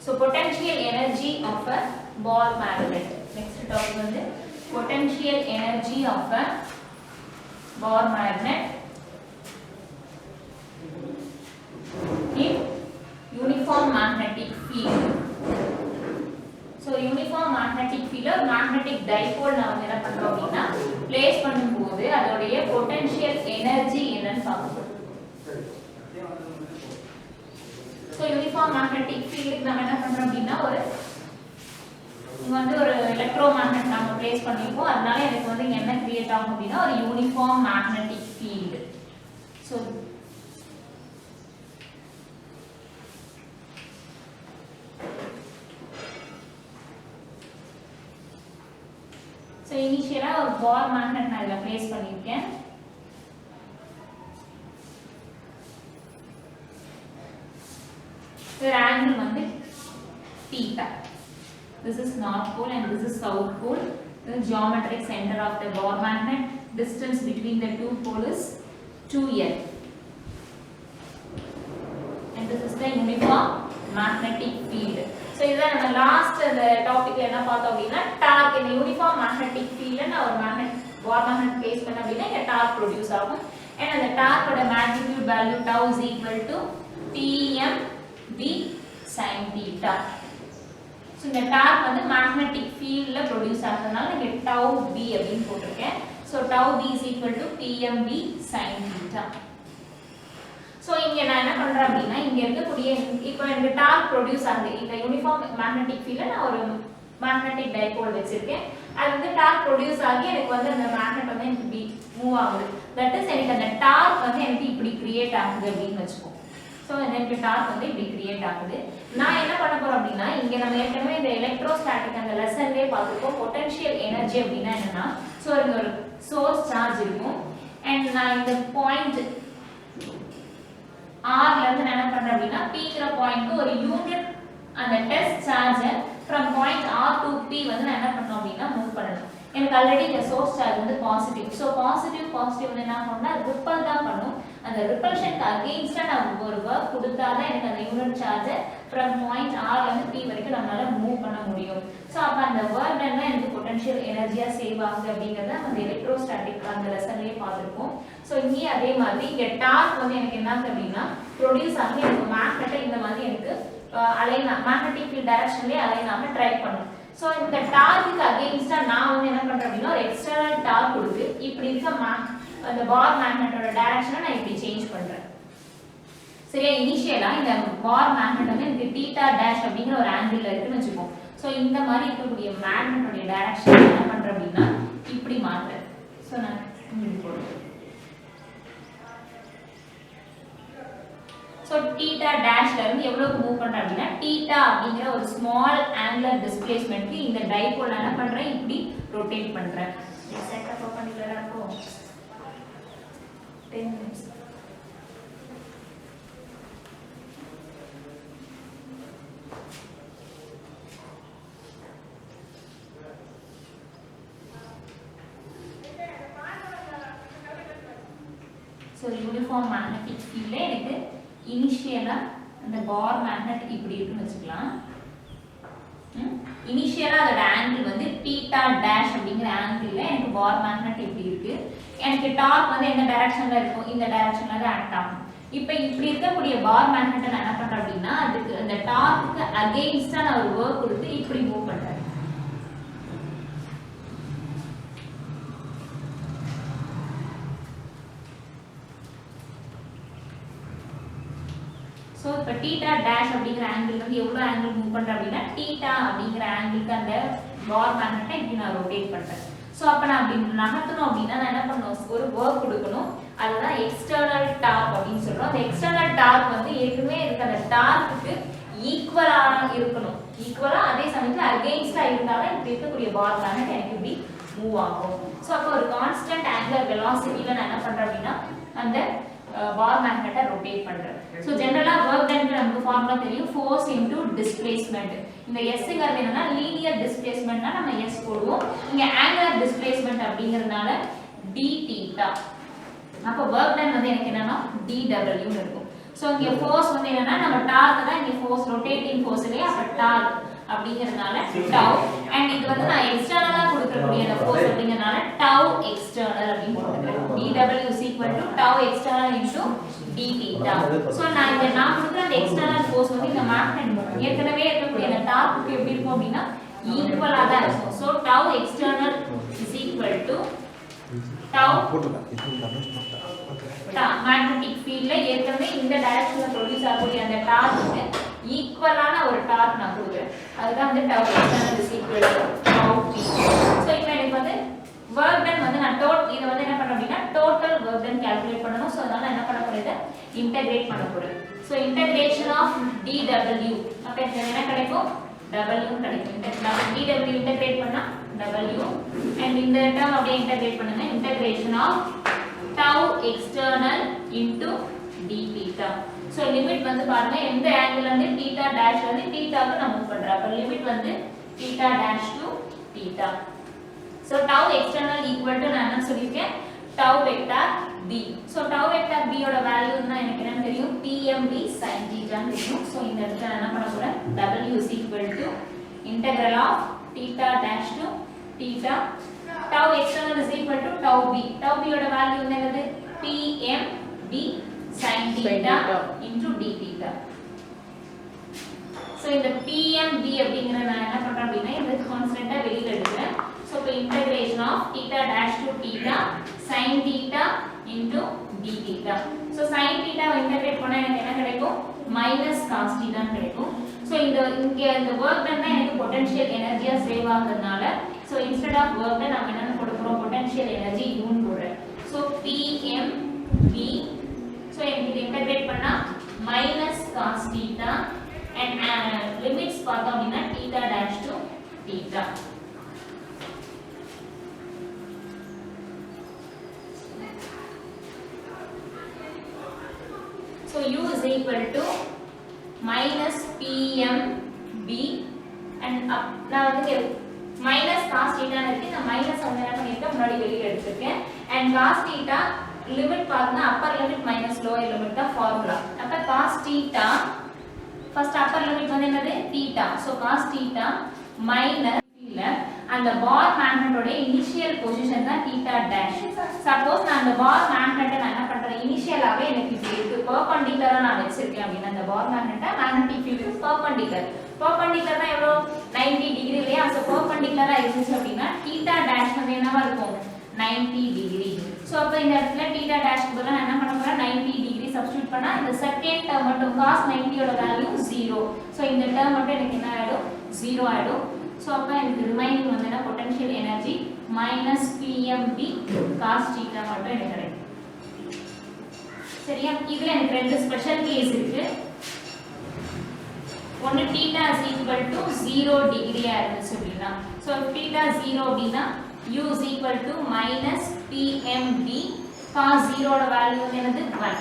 Speaker 1: So potential energy of a ball magnet. Next topic வந்து potential energy of a ball magnet in uniform magnetic field. So uniform magnetic field or magnetic dipole நாம என்ன பண்றோம் அப்படினா place பண்ணும்போது அதோடைய potential energy என்னன்னு பார்க்கணும். So uniform magnetic field நாம என்ன பண்றோம் அப்படினா இங்க வந்து ஒரு electromagnet நாம place பண்ணிருக்கோம். அதனால எனக்கு வந்து இங்க என்ன கிரியேட் ஆகும் அப்படினா ஒரு uniform magnetic field. So initially ஒரு ball magnet நான் இதுல place பண்ணிருக்கேன். The angle வந்து theta. This is north pole and this is south pole. The geometric center of the ball magnet. Distance between the two poles is 2L. And this is the uniform magnetic field. So இதான் நம்ம last the topicல என்ன பார்த்தோம் அப்படினா torque in the uniform magnetic field ல ஒரு magnet ball magnet place பண்ண அப்படினா இங்க torque produce ஆகும். And அந்த torque ஓட magnitude value tau is equal to PM b sin theta. So இந்த torque வந்து magnetic field ல produce ஆகுறதுனால இங்க tau b அப்படினு போட்டுருக்கேன். So tau b is equal to PM b sin theta. So இங்க நான் என்ன பண்றேன் அப்படினா இங்க இருக்கக்கூடிய இப்போ இந்த torque produce ஆகுது. இந்த uniform magnetic field ல நான் ஒரு magnetic dipole வச்சிருக்கேன். அது வந்து torque produce ஆகி எனக்கு வந்து அந்த magnet வந்து எனக்கு இப்படி மூவ் ஆகுது. That is எனக்கு அந்த torque வந்து எனக்கு இப்படி கிரியேட் ஆகுது அப்படினு வெச்சுக்கோ. So எனக்கு torque வந்து இப்படி கிரியேட் ஆகுது. நான் என்ன பண்ண போறேன் அப்படினா இங்க நம்ம ஏற்கனவே இந்த எலக்ட்ரோஸ்டாட்டிக் அந்த லெசன்லயே பார்த்திருக்கோம். பொட்டன்ஷியல் எனர்ஜி அப்படினா என்னன்னா சோ இங்க ஒரு சோர்ஸ் சார்ஜ் இருக்கும் and நான் இந்த பாயிண்ட் R ல இருந்து என்ன பண்றேன் அப்படினா P ங்கற பாயிண்ட்க்கு ஒரு யூனிட் அந்த test charge from point R to P வந்து நான் என்ன பண்ணனும் அப்படினா மூவ் பண்ணனும். எனக்கு ஆல்ரெடி இந்த சோர்ஸ் சார்ஜ் வந்து பாசிட்டிவ். சோ பாசிட்டிவ் வந்து என்ன பண்ணனும்னா ரிப்பல் தான் பண்ணும். அந்த ரிப்பல்ஷனுக்கு அகைன்ஸ்டா நான் ஒரு வர்க் கொடுத்தா தான் எனக்கு அந்த unit charge from point R ல இருந்து P வரைக்கும் நம்மால மூவ் பண்ண முடியும். சோ அப்ப அந்த வர்க் டன் எனக்கு பொட்டன்ஷியல் எனர்ஜியா சேவ் ஆகுது அப்படிங்கறத நம்ம எலக்ட்ரோஸ்டாட்டிக் அந்த லெசன்லயே பார்த்திருக்கோம். சோ இங்கே அதே மாதிரி இங்க டார்க் வந்து எனக்கு என்ன ஆகுது அப்படினா ப்ரொடியூஸ் ஆகி எனக்கு மேக்னெட் இந்த மாதிரி எனக்கு அலைன் மேக்னெட்டிக் ஃபீல்ட் டைரக்ஷன்லயே அலைன் ஆக ட்ரை பண்ணும். சோ இந்த டார்க்கு அகைன்ஸ்டா நான் வந்து என்ன பண்றேன் அப்படினா ஒரு எக்ஸ்டர்னல் டார்க் கொடுத்து இப்படி இருக்க அந்த பார் மேக்னெட்டோட டைரக்ஷனை நான் இப்படி சேஞ்ச் பண்றேன். சரியா இனிஷியலா இந்த பார் மேக்னெட் வந்து எனக்கு தீட்டா டேஷ் அப்படிங்கிற ஒரு ஆங்கிள் இருக்குன்னு வெச்சுப்போம். சோ இந்த மாதிரி இருக்கக்கூடிய மேக்னெட்டோட டைரக்ஷன் என்ன பண்றேன் அப்படினா இப்படி மாத்துறேன். சோ நான் இப்படி போடுறேன். சோ தீட்டா டேஷ்ல இருந்து எவ்வளவு மூவ் பண்றேன் அப்படினா தீட்டா அப்படிங்கிற ஒரு ஸ்மால் ஆங்குலர் டிஸ்பிளேஸ்மென்ட்க்கு இந்த டைபோல் என்ன பண்றேன் இப்படி ரொட்டேட் பண்றேன். எக்ஸாக்ட்டா பெர்பெண்டிகுலரா இருக்கும் 10 minutes. So uniform magnetic field எனக்கு இனிஷியலா அந்த பார் மேக்னெட் இப்படி இருக்குன்னு வச்சுக்கலாம். இனிஷியலா அதோட ஆங்கிள் வந்து தீட்டா டேஷ் அப்படிங்கிற ஆங்கிள்ல எனக்கு பார் மேக்னெட் இப்படி இருக்கு. எனக்கு டார்க் வந்து எந்த டைரக்ஷன்ல இருக்கும், இந்த டைரக்ஷன்ல தான் ஆக்ட் ஆகும். இப்போ இப்படி இருக்கக்கூடிய பார் மேக்னெட்டை நான் என்ன பண்றேன் அப்படின்னா அதுக்கு அந்த டார்க்கு அகைன்ஸ்டா நான் ஒரு வர்க் கொடுத்து இப்படி மூவ் பண்றேன். So இப்போ θ டேஷ் அப்படிங்கிற ஆங்கிள் வந்து எவ்வளவு ஆங்கிள் மூவ் பண்றேன் அப்படின்னா θ அப்படிங்கிற ஆங்கிளுக்கு அந்த பார் மேக்னெட்டை இப்படி நான் ரொட்டேட் பண்றேன். சோ அப்ப நான் அப்படி நகர்த்தணும் அப்படின்னா நான் என்ன பண்ணணும், ஒரு வர்க் கொடுக்கணும். அதுதான் எக்ஸ்டர்னல் டார்க் அப்படின்னு சொல்றோம். அந்த எக்ஸ்டர்னல் டார்க் வந்து ஏற்கனவே இருக்க அந்த டார்க்குக்கு ஈக்குவலா இருக்கணும். ஈக்குவலா அதே சமயத்துல அகைன்ஸ்டா இருந்தாலும் இப்படி இருக்கக்கூடிய பார் மேக்னெட் எனக்கு இப்படி மூவ் ஆகும். சோ அப்போ ஒரு கான்ஸ்டன்ட் ஆங்குலர் வெலாசிட்டில நான் என்ன பண்றேன் அப்படின்னா அந்த பார் மேக்னெட்டை ரொட்டேட் பண்றேன். சோ ஜெனரலா வர்க் டன்க்கு நமக்கு ஃபார்முலா தெரியும், ஃபோர்ஸ் இன்டு டிஸ்பிளேஸ்மென்ட். இந்த s ங்கிறது என்னன்னா லீனியர் டிஸ்பிளேஸ்மென்ட்னா நம்ம s போடுவோம். இங்க ஆங்குலர் டிஸ்பிளேஸ்மென்ட் அப்படிங்கறதுனால d θ. அப்ப வர்க் டன் வந்து எனக்கு என்னன்னா dw ன்னு இருக்கும். சோ இங்க ஃபோர்ஸ் வந்து என்னன்னா நம்ம டார்க் தான் இங்க ஃபோர்ஸ், ரொட்டேட்டிங் ஃபோர்ஸ் இல்லையா, அப்ப டார்க் அப்படிங்கறதுனால tau. அண்ட் இது வந்து நான் எக்ஸ்டர்னலா கொடுக்கக்கூடிய அந்த ஃபோர்ஸ் அப்படிங்கறதுனால tau எக்ஸ்டர்னல் அப்படின்னு போட்டுக்கிறேன். dw tau external into d theta. So நான் கொடுக்கிற அந்த எக்ஸ்டர்னல் ஃபோர்ஸ் வந்து இந்த மேக்னெட் ஏற்கனவே இருக்கக்கூடிய அந்த டார்க்குக்கு எப்படி இருக்கும் அப்படின்னா ஈக்குவலா தான் இருக்கும். So tau external is equal to tau magnetic fieldல ஏற்கனவே இந்த டைரக்ஷன்ல ப்ரொடியூஸ் ஆகக்கூடிய அந்த டார்க்குக்கு ஈக்குவலான ஒரு டார்க் நான் கொடுக்கிறேன். அதுதான் வந்து tau external is equal to tau p. So இப்போ எனக்கு வந்து work done வந்து நான் இத வந்து என்ன பண்றேன் அப்படினா total work done calculate பண்ணனும். சோ அதனால என்ன பண்ண போறேன், இன்டகிரேட் பண்ண போறேன். சோ இன்டகிரேஷன் ஆஃப் dw அப்ப எனக்கு என்ன கிடைக்கும், w கிடைக்கும். dw இன்டகிரேட் பண்ணா w and இந்த டேர்ம் அப்படியே இன்டகிரேட் பண்ணுங்க. Integration of tau external into d theta. So limit வந்து பாருங்க எந்த ஆங்கிள் வந்து θ டேஷ் வந்து θ க்கு நான் மூவ் பண்றேன். அப்ப லிமிட் வந்து θ dash to θ. So tau external equal to நான் என்ன சொல்லிருக்கேன், tau vector b. So tau vector b ஓட வேல்யூ என்ன எனக்கு என்ன தெரியும், pmb sin theta ன்னு தெரியும். So இந்த இடத்துல நான் என்ன பண்ண போறேன், w is equal to integral of theta dash to theta. Tau external is equal to tau b. Tau b ஓட வேல்யூ என்னது, pmb sin theta into d theta. So இந்த pmb அப்படிங்கற நான் என்ன பண்றேன் அப்படினா இந்த கான்ஸ்டன்ட்டை வெளியில எடுக்கிறேன். So the integration of theta dash to theta sin theta into d theta. So sin theta integrate பண்ணா எனக்கு என்ன கிடைக்கும், minus cos theta கிடைக்கும். So இங்க இந்த work done எனக்கு potential energy சேவ் ஆகுறதுனால so instead of work done நாம என்ன போட போறோம், potential energy u ன்னு போடுறேன். So pmv. So எனக்கு இது integrate பண்ணா minus cos theta and limits பார்த்தோம் அப்படினா theta dash to theta. So u is equal to minus pmb and நான் வந்து minus cos theta இருக்கு. நான் மைனஸ் வந்து என்ன பண்ணிருக்கேன், முன்னாடி வெளியில எடுத்துட்டேன். and cos theta லிமிட் பாருங்க, upper limit minus lower limit தான் ஃபார்முலா. அப்ப cos theta first upper limit வந்து என்னது theta. so cos theta minus இல்ல அந்த பார் மேக்னெட்டோட இனிஷியல் பொசிஷன் தான் theta dash. சப்போஸ் நான் அந்த பார் மேக்னெட்டை நான் என்ன பண்றேன், இனிஷியலாவே எனக்கு இப்படி இருக்கு, பெர்பெண்டிகுலரா நான் வச்சிருக்கேன் அப்படினா அந்த பார் மேக்னெட்டை மேக்னெட்டிக் ஃபீல்டுக்கு பெர்பெண்டிகுலர் தான் எவ்வளவு 90 டிகிரி இல்லையா. சோ பெர்பெண்டிகுலரா இருந்துச்சு அப்படினா theta dash வந்து என்னவா இருக்கும், 90 டிகிரி. சோ அப்ப இந்த இடத்துல theta dash க்கு பதிலா நான் என்ன பண்ண போறேன், 90 டிகிரி சப்ஸ்டிட்யூட் பண்ணா இந்த செகண்ட் டேர்ம் மட்டும் cos 90 ஓட வேல்யூ 0. சோ இந்த டேர்ம் மட்டும் எனக்கு என்ன ஆயிடும், 0 ஆயிடும். சோ அப்ப எனக்கு ரிமைனிங் வந்து என்ன, potential energy minus pmb cos theta மட்டும் எனக்கு கிடைக்கும். சரியா, இதுல எனக்கு ரெண்டு ஸ்பெஷல் கேஸ் இருக்கு. ஒன்னு theta is equal to 0 டிகிரியா இருந்துச்சு அப்படினா, சோ theta 0 அப்படினா U is equal to minus PMV cos 0 ஓட வேல்யூ வந்து என்னது 1.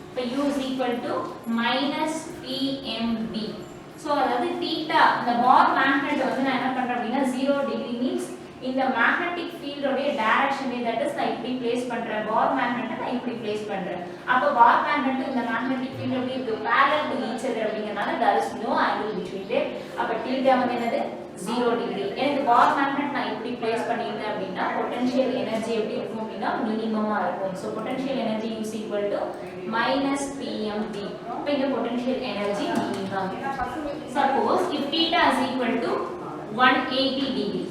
Speaker 1: இப்போ U is equal to minus PMV. So அதாவது theta இந்த bar magnet வந்து நான் என்ன பண்றேன் அப்படினா 0 degree means இந்த magnetic field உடைய direction that is நான் இப்படி place பண்றேன், bar magnet நான் இப்படி place பண்றேன். அப்ப bar magnet இந்த magnetic field எப்படி இருக்கு, parallel to each other அப்படிங்கறனால there is no angle between them. அப்ப theta வந்து என்னது 0 degree. எனக்கு bar magnet நான் இப்படி place பண்ணிட்டேன் அப்படினா potential energy எப்படி இருக்கும் அப்படினா மினிமமா இருக்கும். So potential energy is equal to minus PMV. அப்ப இந்த potential energy minimum. Suppose if theta is equal to 180 degree.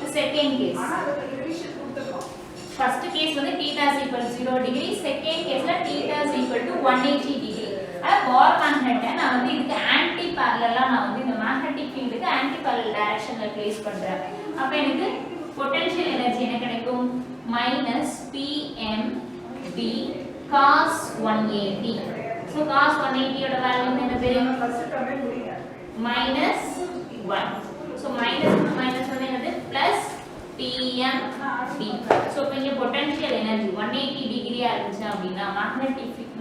Speaker 1: The second case. First case வந்து theta is equal to 0 degree. Second case ல theta is equal to 180 degree. bar magnet நான் வந்து இதுக்கு anti parallel நான் வந்து இந்த magnetic field க்கு anti parallel directionல place பண்றேன். அப்ப எனக்கு potential energy என்ன கிடைக்கும், minus PMV cos 180. So cos 180 ஓட வேல்யூ என்னது, minus 1. So minus வந்து என்னது, plus PMV. So இப்போ இங்க potential energy 180 degree இருந்துச்சு அப்படினா magnetic field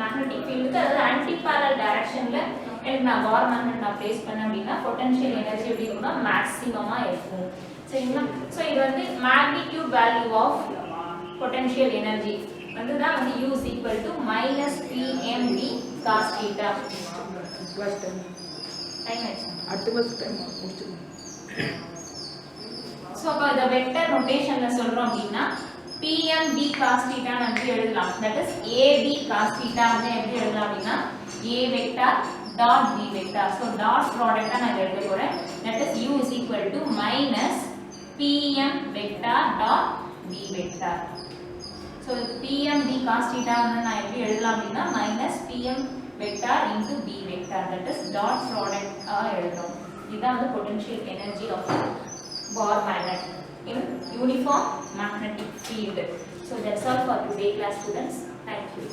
Speaker 1: க்கு அதாவது anti parallel directionல எனக்கு நான் bar magnet நான் place பண்ணேன் அப்படினா potential energy எப்படி இருக்கும்னா மேக்ஸிமமா இருக்கும். So இது வந்து magnitude value of potential energy வந்து தான் வந்து U is equal to minus PMV cos theta. Time ஆயிடுச்சு, அடுத்த பஸ் டைம் முடிச்சிருங்க. சோ அப்ப இந்த வெக்டர் நோட்டேஷன்ல சொல்றோம் அப்படினா PMV cos theta ன்னு எப்படி எழுதலாம், that is AB cos theta வந்து எப்படி எழுதலாம் அப்படினா A vector dot B vector. So dot product நான் எழுத போறேன், that is U is equal to minus PM vector dot B vector. So PMV cos theta வந்து நான் எப்படி எழுதலாம் அப்படினா minus PM vector into B vector, that is dot product எழுதுறோம். இதுதான் வந்து potential energy of bar magnet in uniform magnetic field. So that's all for today class students. Thank you.